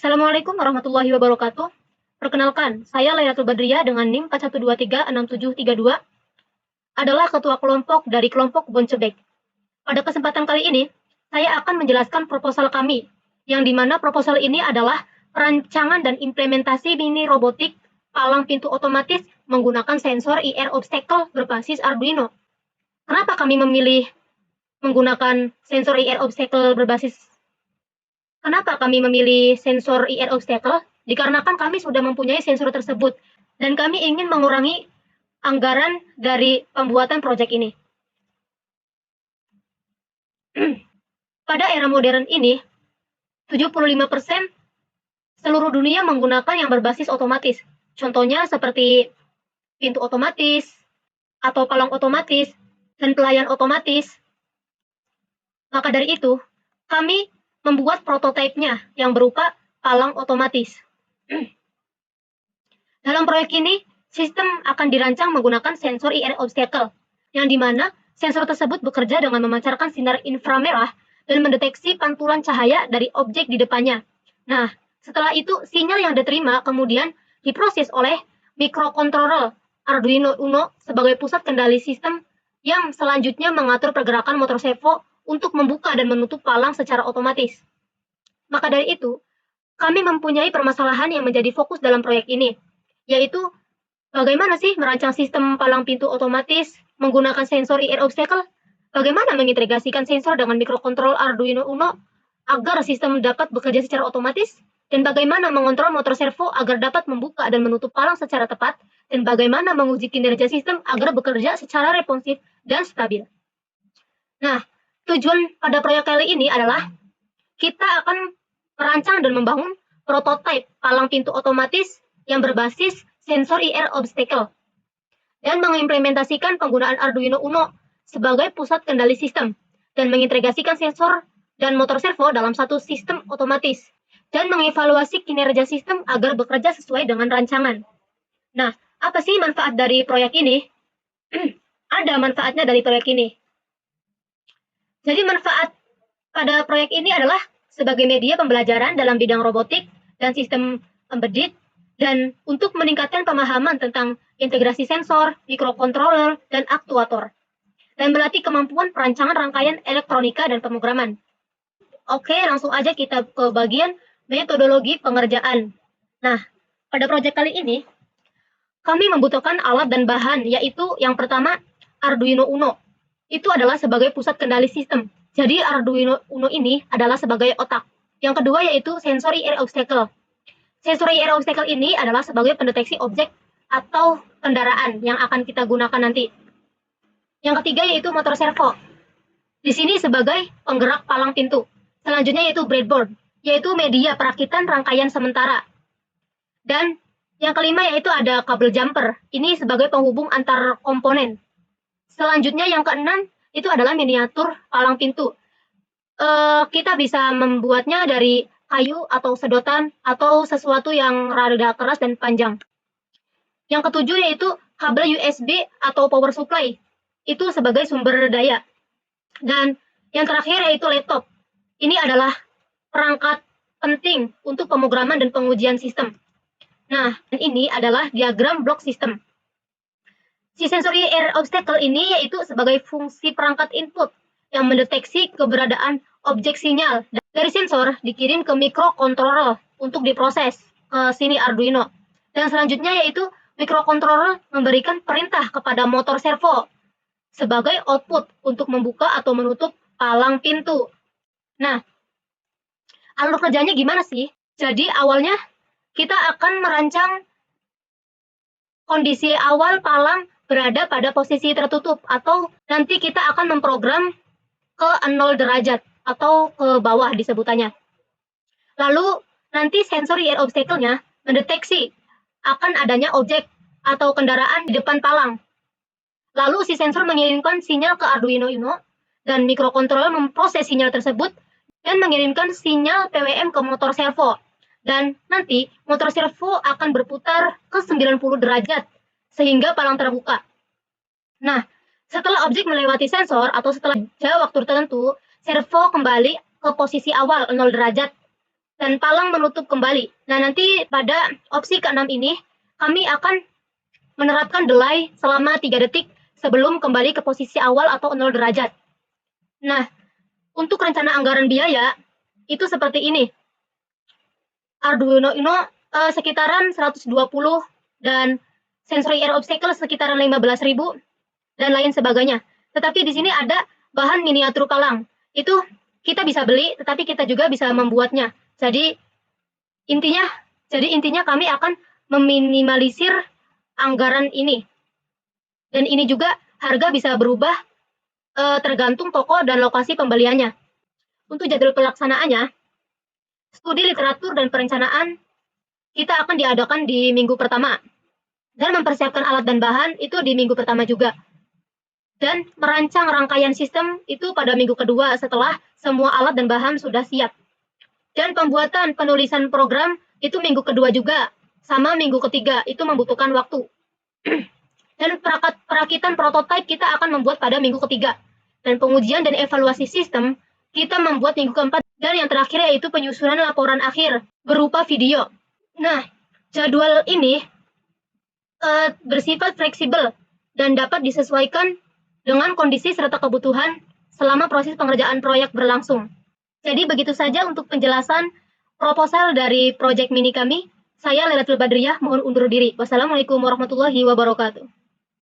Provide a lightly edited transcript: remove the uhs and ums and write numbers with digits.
Assalamualaikum warahmatullahi wabarakatuh. Perkenalkan, saya Lailatul Badriyah dengan NIM 41236732 adalah ketua kelompok dari kelompok Kebun Cebek. Pada kesempatan kali ini, saya akan menjelaskan proposal kami, yang dimana proposal ini adalah perancangan dan implementasi mini robotik palang pintu otomatis menggunakan sensor IR obstacle berbasis Arduino. Kenapa kami memilih menggunakan sensor IR obstacle berbasis Kenapa kami memilih sensor IR obstacle? Dikarenakan kami sudah mempunyai sensor tersebut dan kami ingin mengurangi anggaran dari pembuatan proyek ini. Pada era modern ini, 75% seluruh dunia menggunakan yang berbasis otomatis. Contohnya seperti pintu otomatis, atau palang otomatis, dan pelayan otomatis. Maka dari itu, kami membuat prototipenya yang berupa palang otomatis. Dalam proyek ini, sistem akan dirancang menggunakan sensor IR obstacle, yang dimana sensor tersebut bekerja dengan memancarkan sinar inframerah dan mendeteksi pantulan cahaya dari objek di depannya. Nah, setelah itu sinyal yang diterima kemudian diproses oleh microcontroller Arduino Uno sebagai pusat kendali sistem yang selanjutnya mengatur pergerakan motor servo untuk membuka dan menutup palang secara otomatis. Maka dari itu, kami mempunyai permasalahan yang menjadi fokus dalam proyek ini, yaitu bagaimana sih merancang sistem palang pintu otomatis menggunakan sensor IR obstacle? Bagaimana mengintegrasikan sensor dengan mikrokontrol Arduino Uno agar sistem dapat bekerja secara otomatis? Dan bagaimana mengontrol motor servo agar dapat membuka dan menutup palang secara tepat? Dan bagaimana menguji kinerja sistem agar bekerja secara responsif dan stabil? Nah, tujuan pada proyek kali ini adalah kita akan merancang dan membangun prototipe palang pintu otomatis yang berbasis sensor IR obstacle dan mengimplementasikan penggunaan Arduino Uno sebagai pusat kendali sistem dan mengintegrasikan sensor dan motor servo dalam satu sistem otomatis dan mengevaluasi kinerja sistem agar bekerja sesuai dengan rancangan. Nah, apa sih manfaat dari proyek ini? Ada manfaatnya dari proyek ini. Jadi manfaat pada proyek ini adalah sebagai media pembelajaran dalam bidang robotik dan sistem embedded dan untuk meningkatkan pemahaman tentang integrasi sensor, mikrokontroller, dan aktuator dan melatih kemampuan perancangan rangkaian elektronika dan pemrograman. Oke, langsung aja kita ke bagian metodologi pengerjaan. Nah, pada proyek kali ini kami membutuhkan alat dan bahan, yaitu yang pertama Arduino Uno. Itu adalah sebagai pusat kendali sistem. Jadi Arduino Uno ini adalah sebagai otak. Yang kedua yaitu sensor IR obstacle. Sensor IR obstacle ini adalah sebagai pendeteksi objek atau kendaraan yang akan kita gunakan nanti. Yang ketiga yaitu motor servo. Di sini sebagai penggerak palang pintu. Selanjutnya yaitu breadboard, yaitu media perakitan rangkaian sementara. Dan yang kelima yaitu ada kabel jumper. Ini sebagai penghubung antar komponen. Selanjutnya yang keenam itu adalah miniatur palang pintu. Kita bisa membuatnya dari kayu atau sedotan atau sesuatu yang rada keras dan panjang. Yang ketujuh yaitu kabel USB atau power supply. Itu sebagai sumber daya. Dan yang terakhir yaitu laptop. Ini adalah perangkat penting untuk pemrograman dan pengujian sistem. Nah, ini adalah diagram blok sistem. Si sensor IR obstacle ini yaitu sebagai fungsi perangkat input yang mendeteksi keberadaan objek sinyal dari sensor dikirim ke mikrokontroller untuk diproses ke sini Arduino. Dan selanjutnya yaitu mikrokontroller memberikan perintah kepada motor servo sebagai output untuk membuka atau menutup palang pintu. Nah, alur kerjanya gimana sih? Jadi awalnya kita akan merancang kondisi awal palang berada pada posisi tertutup atau nanti kita akan memprogram ke 0 derajat atau ke bawah disebutannya. Lalu nanti sensor IR obstacle-nya mendeteksi akan adanya objek atau kendaraan di depan palang. Lalu si sensor mengirimkan sinyal ke Arduino Uno dan mikrokontroller memproses sinyal tersebut dan mengirimkan sinyal PWM ke motor servo. Dan nanti motor servo akan berputar ke 90 derajat sehingga palang terbuka. Nah, setelah objek melewati sensor atau setelah jeda waktu tertentu, servo kembali ke posisi awal 0 derajat dan palang menutup kembali. Nah, nanti pada opsi ke-6 ini, kami akan menerapkan delay selama 3 detik sebelum kembali ke posisi awal atau 0 derajat. Nah, untuk rencana anggaran biaya, itu seperti ini. Arduino Uno sekitaran 120 dan Sensory Air Obstacle sekitaran 15.000 dan lain sebagainya. Tetapi di sini ada bahan miniatur palang. Itu kita bisa beli, tetapi kita juga bisa membuatnya. Jadi intinya kami akan meminimalisir anggaran ini. Dan ini juga harga bisa berubah tergantung toko dan lokasi pembeliannya. Untuk jadwal pelaksanaannya, studi literatur dan perencanaan kita akan diadakan di minggu pertama. Dan mempersiapkan alat dan bahan itu di minggu pertama juga. Dan merancang rangkaian sistem itu pada minggu kedua setelah semua alat dan bahan sudah siap. Dan pembuatan penulisan program itu minggu kedua juga, sama minggu ketiga, itu membutuhkan waktu. Dan perakitan prototipe kita akan membuat pada minggu ketiga. Dan pengujian dan evaluasi sistem kita membuat minggu keempat. Dan yang terakhir yaitu penyusunan laporan akhir berupa video. Nah, jadwal ini bersifat fleksibel dan dapat disesuaikan dengan kondisi serta kebutuhan selama proses pengerjaan proyek berlangsung. Jadi begitu saja untuk penjelasan proposal dari proyek mini kami. Saya Lailatul Badriyah, mohon undur diri. Wassalamualaikum warahmatullahi wabarakatuh.